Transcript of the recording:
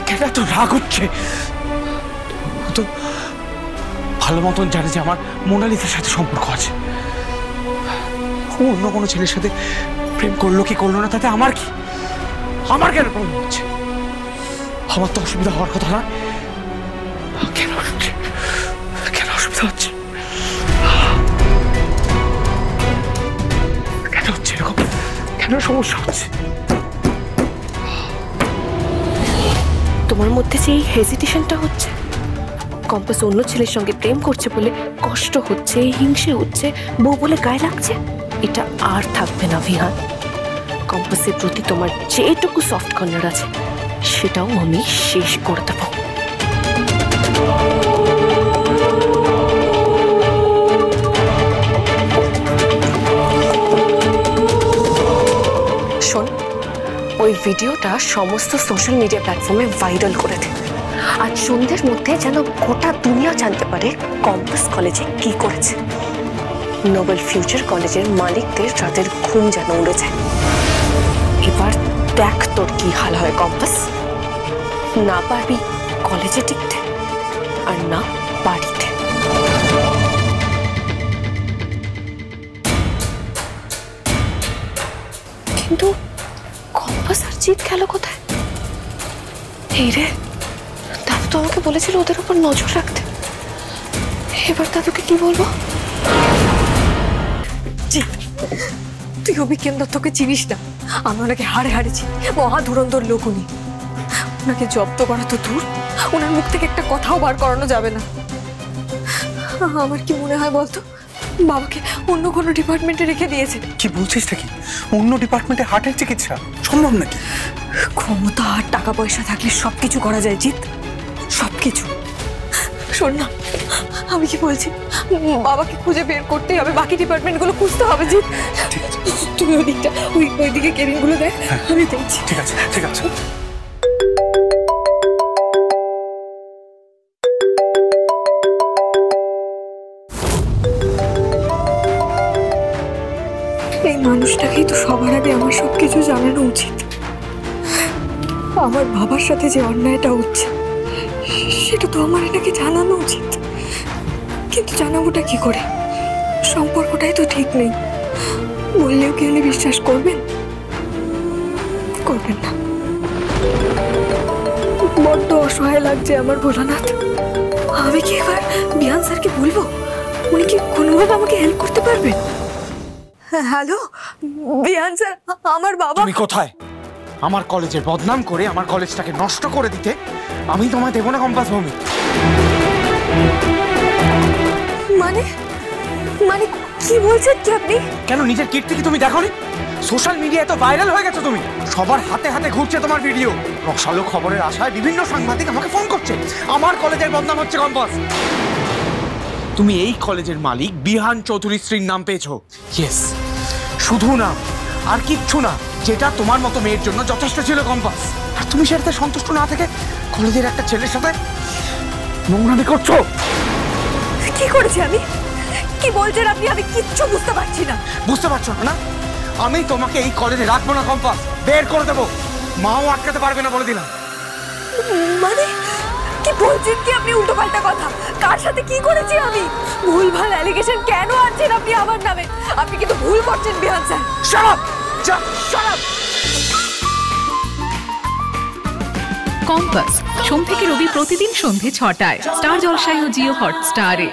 কেন এত রাগ হচ্ছে? তো ভালো মতন জানে যে আমার মোনালিসার সাথে সম্পর্ক আছে। অন্য কোনো ছেলের সাথে প্রেম করলো কি করলো না তাতে আমার কি? আমার কেন প্রবলেম হচ্ছে? আমার তো অসুবিধা হওয়ার কথা না। কেন কেন অসুবিধা হচ্ছে? কেন হচ্ছে এরকম? কেন সমস্যা হচ্ছে? তোমার মধ্যে যে এই হেজিটেশনটা হচ্ছে, কম্পাস অন্য ছেলের সঙ্গে প্রেম করছে বলে কষ্ট হচ্ছে, হিংসে হচ্ছে, বউ বলে গায়ে লাগছে, এটা আর থাকবে না ভিহান। কম্পাসের প্রতি তোমার যেটুকু সফট কর্নার আছে সেটাও আমি শেষ করে দেব। শোন, ওই ভিডিওটা সমস্ত সোশ্যাল মিডিয়া প্ল্যাটফর্মে ভাইরাল করে দে। আজ সন্ধ্যের মধ্যে যেন গোটা দুনিয়া জানতে পারে কম্পাস কলেজে কি করেছে। নোবেল ফিউচার কলেজের মালিকদের রাতের ঘুম যেন উড়ে যায়। এবার দেখ তোর কি হাল হয় কম্পাস। না পারবি কলেজে টিকতে, আর না বাড়িতে। কিন্তু কম্পাস আর জিত গেল কোথায়? এই রে, দাদু তো আমাকে বলেছিল ওদের উপর নজর রাখতে। এবার দাদুকে কি বলবো? জিত, তুই অভিজ্ঞান দত্তকে চিনিস না। আমি ওনাকে হাড়ে হাড়ে চিনি। মহা ধুরন্ধর লোক উনি। ওনাকে জব্দ করা তো দূর, ওনার মুখ থেকে একটা কথাও বার করানো যাবে না। আমার কি মনে হয় বলতো, বাবাকে অন্য কোনো ডিপার্টমেন্টে রেখে দিয়েছে। কি বলছিস নাকি? অন্য ডিপার্টমেন্টে হার্টের চিকিৎসা সম্ভব নাকি? ক্ষমতা আর টাকা পয়সা থাকলে সবকিছু করা যায় জিত, সবকিছু। শোন না, আমি কি বলছি, বাবাকে খুঁজে বের করতেই হবে, বাকি ডিপার্টমেন্টগুলো খুঁজতে হবে জিত। তুমি ওদিকটা ওইদিকে কেবিনগুলো দেখ, আমি দেখছি। ঠিক আছে ঠিক আছে। এই মানুষটাকেই তো সবার আগে আমার সবকিছু জানানো উচিত। আমার বাবার সাথে যে অন্যায়টা হচ্ছে সেটা তো আমার এটাকে জানানো উচিত, কিন্তু জানাবোটা কি করে? সম্পর্কটাই তো ঠিক নেই। বললেও কি উনি বিশ্বাস করবেন? করবেন না। বড্ড অসহায় লাগছে আমার ভোলানাথ। আমি কি এবার বিহান স্যারকে বলবো? উনি কি কোনোভাবে আমাকে হেল্প করতে পারবেন? হ্যালো বিহান স্যার, আমার বাবা। তুমি কোথায়? আমার কলেজের বদনাম করে আমার কলেজটাকে নষ্ট করে দিতে আমি তোমায় দেবো না কম্পাস ভূমি। মানে মানে কি বলছেন কি আপনি? কেন নিজের কীর্তি কি তুমি দেখোনি? সোশ্যাল মিডিয়ায় তো ভাইরাল হয়ে গেছে তুমি। সবার হাতে হাতে ঘুরছে তোমার ভিডিও। রসালো খবরের আশায় বিভিন্ন সাংবাদিক আমাকে ফোন করছে। আমার কলেজের বদনাম হচ্ছে কম্পাস। তুমি এই কলেজের মালিক বিহান চৌধুরী স্ত্রীর নাম পেয়েছো। ইয়েস, শুধু নাম, আর কিচ্ছু না, যেটা তোমার মতো মেয়ের জন্য যথেষ্ট ছিল কম্পাস। আর তুমি সেটাতে সন্তুষ্ট না থেকে কলেজের একটা ছেলের সাথে নোংরামি করছো। কি করেছি আমি? কি বলছেন আপনি? আমি কিচ্ছু বুঝতে পারছি না। বুঝতে পারছো না? আমি তোমাকে এই কলেজে রাখবো না কম্পাস, বের করে দেবো। মাও আটকাতে পারবে না বলে দিলাম। মানে কি বলছেন কি আপনি? উল্টো পাল্টা কথা। কার সাথে কি করেছি আমি? ভুলভাল অ্যালিগেশন কেন আনছেন আপনি আমার নামে? আপনি কিন্তু ভুল করছেন Bihan sir. Shut up! Shut up! Compass সোম থেকে রবি প্রতিদিন সন্ধ্যে ৬টায় স্টার জলসায় ও জিও হটস্টারে।